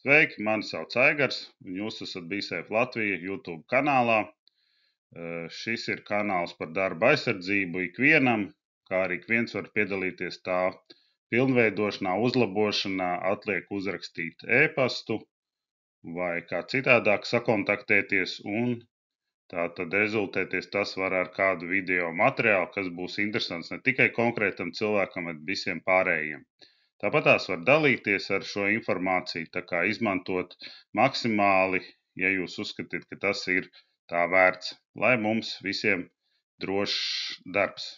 Sveiki, mani sauc Aigars, un jūs esat BeSafe Latvija YouTube kanālā. Šis ir kanāls par darba aizsardzību ikvienam, kā arī ik viens var piedalīties tā pilnveidošanā, uzlabošanā, atliek uzrakstīt e-pastu vai kā citādāk sakontaktēties, un tā tad rezultēties tas var ar kādu video materiālu, kas būs interesants ne tikai konkrētam cilvēkam, bet visiem pārējiem. Tāpatās var dalīties ar šo informāciju, tā kā izmantot maksimāli, ja jūs uzskatāt, ka tas ir tā vērts, lai mums visiem drošs darbs.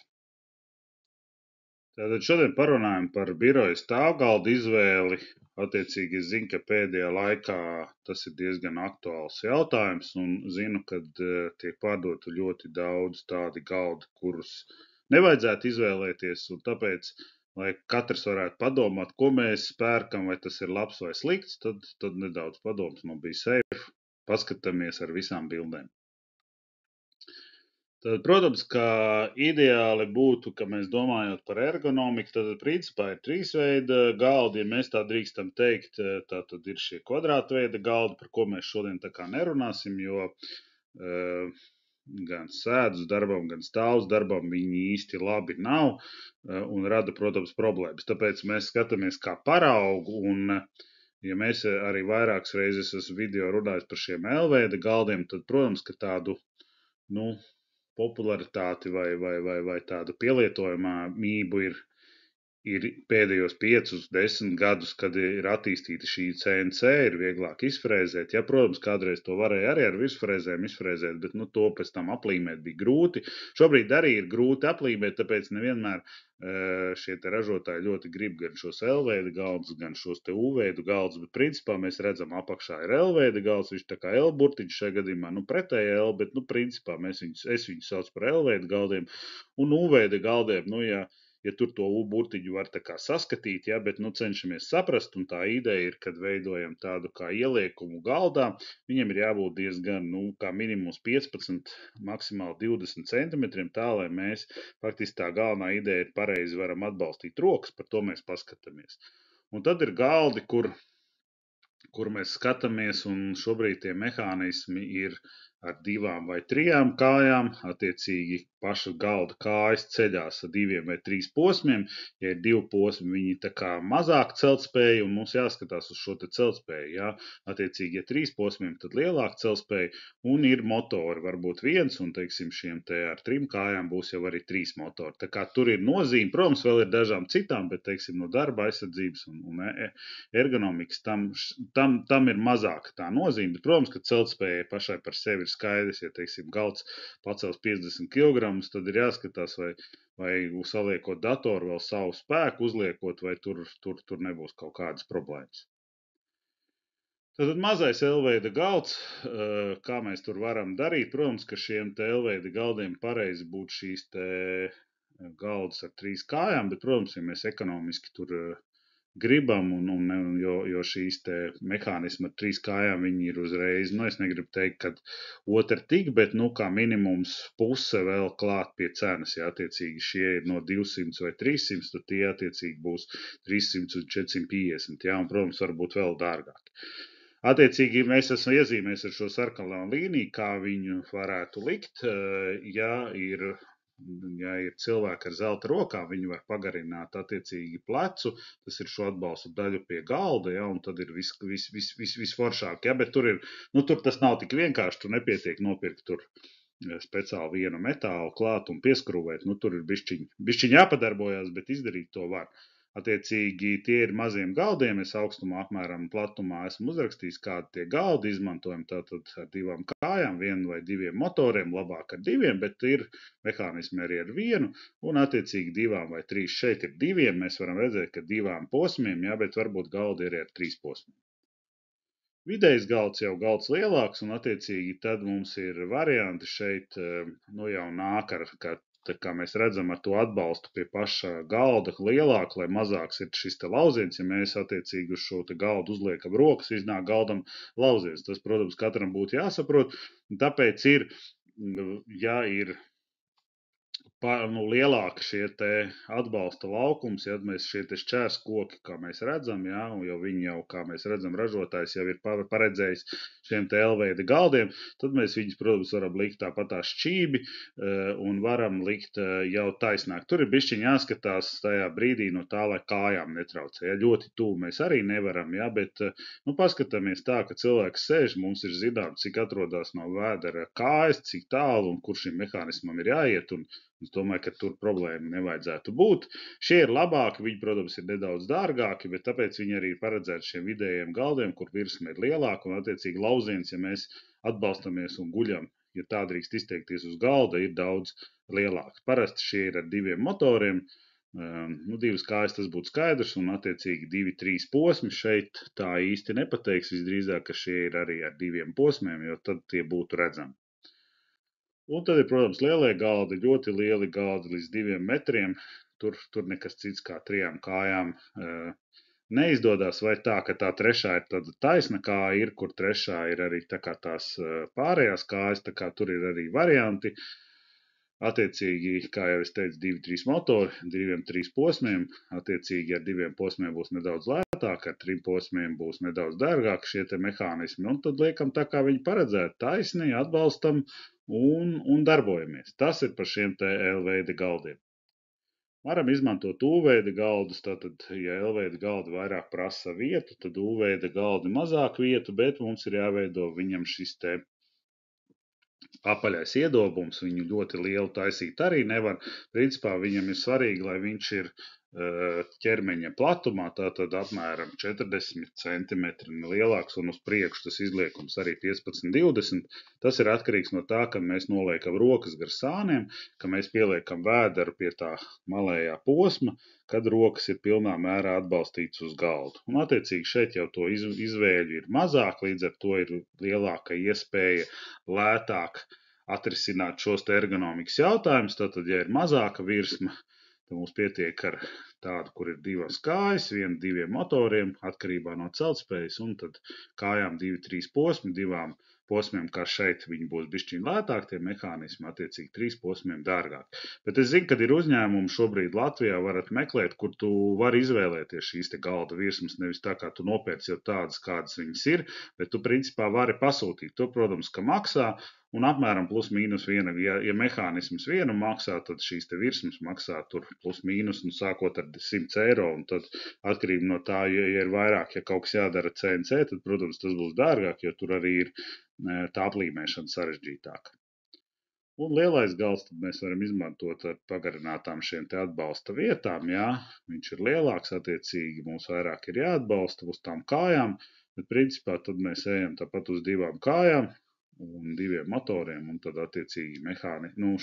Tātad šodien parunājam par biroja stāvgalda izvēli. Attiecīgi es zinu, ka pēdējā laikā tas ir diezgan aktuāls jautājums, un zinu, ka tiek pārdota ļoti daudz tādi galdi, kurus nevajadzētu izvēlēties, un tāpēc, lai katrs varētu padomāt, ko mēs pērkam, vai tas ir labs vai slikts, tad nedaudz padoms no BeSafe, paskatāmies ar visām bildēm. Tad, protams, ka ideāli būtu, ka mēs domājot par ergonomiku, tad principā ir trīs veida galdi, ja mēs tā drīkstam teikt, tā tad ir šie kvadrātveida galdi, par ko mēs šodien tā kā nerunāsim, jo gan sēdus darbam, gan stāvus darbam viņi īsti labi nav un rada, protams, problēmas. Tāpēc mēs skatāmies kā paraugu, un ja mēs arī vairākas reizes esmu video runājis par šiem L-veida galdiem, tad, protams, ka tādu, popularitāti vai tādu pielietojamību ir pēdējos 5-10 gadus, kad ir attīstīta šī CNC, ir vieglāk izfrēzēt. Ja, protams, kādreiz to varēja arī ar virsfrēzēm izfrēzēt, bet to pēc tam aplīmēt bija grūti. Šobrīd arī ir grūti aplīmēt, tāpēc nevienmēr šie te ražotāji ļoti grib gan šos L-veida galdus, gan šos te U-veidu galdus, bet principā mēs redzam apakšā ir L-veida galds, viņš tā kā L-burtiņš šajā gadījumā, pretēji L, bet principā es viņu sauc par L-veida galdiem un U-veida galdiem, ja tur to U-burtiņu var tā kā saskatīt, ja, bet cenšamies saprast, un tā ideja ir, kad veidojam tādu kā ieliekumu galdā, viņam ir jābūt diezgan, kā minimums 15, maksimāli 20 centimetriem, tā, lai mēs, faktiski tā galvenā ideja ir pareizi varam atbalstīt rokas, par to mēs paskatāmies. Un tad ir galdi, kur mēs skatāmies, un šobrīd tie mehānismi ir ar 2 vai 3 kājām, attiecīgi paša galda kājas ceļās ar 2 vai 3 posmiem. Ja ir 2 posmi, viņi tā kā mazāk celtspēja, un mums jāskatās uz šo te celtspēju. Ja? Attiecīgi, ja 3 posmiem, tad lielāk celtspēja, un ir motori, varbūt 1, un, teiksim, šiem te ar 3 kājām būs jau arī 3 motori. Tā kā tur ir nozīme, protams, vēl ir dažām citām, bet, teiksim, no darba aizsardzības un ergonomikas tam ir mazāka tā nozīme, bet, protams, ka celtspēja pašai par sevi ir skaidrs, ja, teiksim, galds pacels 50 kg, tad ir jāskatās, vai saliekot datoru vēl savu spēku uzliekot, vai tur nebūs kaut kādas problēmas. Tad mazais L-veida galds, kā mēs tur varam darīt, protams, ka šiem te L-veida galdiem pareizi būtu šīs te galdas ar 3 kājām, bet, protams, ja mēs ekonomiski tur gribam, jo šīs te mehānismi ar 3 kājām, viņi ir uzreiz, es negribu teikt, kad otra tik, bet, kā minimums puse vēl klāt pie cenas, ja attiecīgi šie ir no 200 vai 300, tad tie attiecīgi būs 300 un 450, ja, un, protams, varbūt vēl dārgāk. Attiecīgi mēs esam iezīmējis ar šo sarkano līniju, kā viņu varētu likt, ja ir cilvēki ar zelta rokām, viņi var pagarināt attiecīgi plecu, tas ir šo atbalstu daļu pie galda, ja, un tad ir visforšāk, ja, bet tur tas nav tik vienkārši, tur nepietiek nopirkt tur speciāli vienu metālu klāt un pieskrūvēt, tur ir bišķiņ jāpadarbojās, bet izdarīt to var. Attiecīgi tie ir maziem galdiem, es augstumā apmēram platumā esmu uzrakstījis, kādi tie galdi izmantojam, tātad ar 2 kājām, 1 vai 2 motoriem, labāk ar 2, bet ir mehānismi arī ar 1, un attiecīgi 2 vai 3, šeit ir 2, mēs varam redzēt, ka 2 posmiem, jā, bet varbūt galdi ir arī ar 3 posmiem. Vidējs galds jau galds lielāks, un attiecīgi tad mums ir varianti šeit, jau nāk ar, tā kā mēs redzam ar to atbalstu pie paša galda lielāk, lai mazāks ir šis te lauziens, ja mēs attiecīgi uz šo te galdu uzliekam rokas, iznāk galdam lauziens. Tas, protams, katram būtu jāsaprot, tāpēc ir, ja ir lielāki šie te atbalsta laukums, ja mēs šie te šķērs koki, kā mēs redzam, ja, un jau viņi jau, kā mēs redzam, ražotājs jau ir paredzējis šiem te L-veida galdiem, tad mēs viņus, protams, varam likt tāpatās šķībi un varam likt jau taisnāk. Tur ir bišķiņ jāskatās tajā brīdī no tā, lai kājām netraucē. Ja, ļoti tuvu mēs arī nevaram, ja, bet paskatāmies tā, ka cilvēks sēž, mums ir zinām, cik atrodas no vēdera kājas, cik tālu un kur šim mehānismam ir jāiet, un es domāju, ka tur problēma nevajadzētu būt. Šie ir labāki, viņi, protams, ir nedaudz dārgāki, bet tāpēc viņi arī ir paredzēti šiem vidējiem galdiem, kur virsma ir lielāka un, attiecīgi, lauziens, ja mēs atbalstamies un guļam, ja tā drīkst izteikties uz galda, ir daudz lielāks. Parasti šie ir ar 2 motoriem, 2 kājas tas būtu skaidrs, un, attiecīgi, 2-3 posmi šeit tā īsti nepateiks, visdrīzāk, ka šie ir arī ar 2 posmiem, jo tad tie būtu redzami. Un tad ir, protams, lielie galdi, ļoti lieli galdi līdz 2 metriem. Tur nekas cits kā 3 kājām neizdodas, vai tā, ka tā trešā ir tāda taisna kāja, ir, kur trešā ir arī tā kā tās pārējās kājas, tā kā tur ir arī varianti. Attiecīgi, kā jau es teicu, 2-3 motori, 2-3 posmiem, attiecīgi ar 2 posmiem būs nedaudz lētāk, ar 3 posmiem būs nedaudz dārgāk šie te mehānismi, un tad liekam tā, kā viņi paredzēti, taisni, atbalstam un darbojamies. Tas ir par šiem te L-veida galdiem. Varam izmantot U-veida galdus, tātad, ja L-veida galdi vairāk prasa vietu, tad U-veida galdi mazāk vietu, bet mums ir jāveido viņam šis te apaļais iedobums, viņu ļoti lielu taisīt arī nevar. Principā viņam ir svarīgi, lai viņš ir ķermeņa platumā, tātad apmēram 40 centimetri lielāks, un uz priekšu tas izliekums arī 15-20. Tas ir atkarīgs no tā, ka mēs noliekam rokas gar sāniem, ka mēs pieliekam vēderu pie tā malējā posma, kad rokas ir pilnā mērā atbalstītas uz galdu. Un, attiecīgi, šeit jau to izvēļu ir mazāk, līdz ar to ir lielāka iespēja lētāk atrisināt šos te ergonomikas jautājumus. Tātad, ja ir mazāka virsma, tad mums pietiek ar tādu, kur ir 2 kājas, 1-2 motoriem, atkarībā no celtspējas, un tad kājām 2-3 posmi, 2 posmiem, kā šeit, viņi būs bišķiņ lētāk, tie mehānismi, attiecīgi 3 posmiem dārgāk. Bet es zinu, kad ir uzņēmumi šobrīd Latvijā, varat meklēt, kur tu vari izvēlēties šīs te galda virsmas, nevis tā kā tu nopērci jau tādas, kādas viņas ir, bet tu principā vari pasūtīt. To, protams, ka maksā, un apmēram plus mīnus viena, ja mehānisms vienu maksā, tad šīs te virsmas maksā tur plus mīnus, un sākot ar 100 eiro, un tad atkarība no tā, ja ir vairāk, ja kaut kas jādara CNC, tad, protams, tas būs dārgāk, jo tur arī ir tā aplīmēšana sarežģītāka. Un lielais galds tad mēs varam izmantot ar pagarinātām šiem te atbalsta vietām, jā, viņš ir lielāks, attiecīgi mums vairāk ir jāatbalsta uz tām kājām, bet principā tad mēs ejam tāpat uz 2 kājām un 2 motoriem, un tad attiecīgi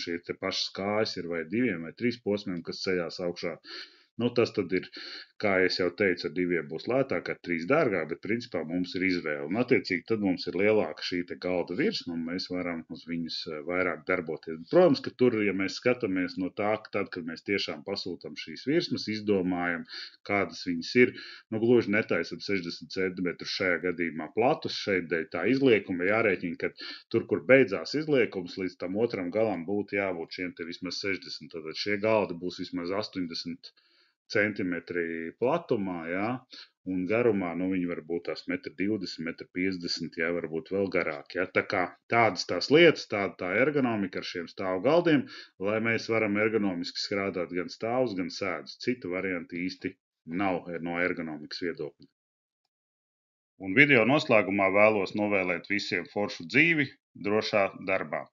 šie te pašas kājas ir vai 2 vai 3 posmiem, kas ceļās augšā. Tas tad ir, kā es jau teicu, ar 2 būs lētāk, ar 3 dārgāk, bet principā mums ir izvēle. Un, attiecīgi, tad mums ir lielāka šī te galda virsma, un mēs varam uz viņas vairāk darboties. Protams, ka tur, ja mēs skatāmies no tā, ka tad, kad mēs tiešām pasūtam šīs virsmas, izdomājam, kādas viņas ir, gluži netaisam 60 cm šajā gadījumā platus, šeit dēļ tā izliekuma jārēķina, ka tur, kur beidzās izliekums, līdz tam otram galam būtu jābūt šiem te vismaz 60, tad šie galdi būs vismaz 80 centimetri platumā, jā, un garumā, viņi var būt tās 1,20 m, 1,50 m, jā, varbūt vēl garāk, jā. Tā kā tādas tās lietas, tāda tā ergonomika ar šiem stāvu galdiem, lai mēs varam ergonomiski strādāt gan stāvus, gan sēdus. Cita varianti īsti nav no ergonomikas viedokļa. Un video noslēgumā vēlos novēlēt visiem foršu dzīvi, drošā darbā.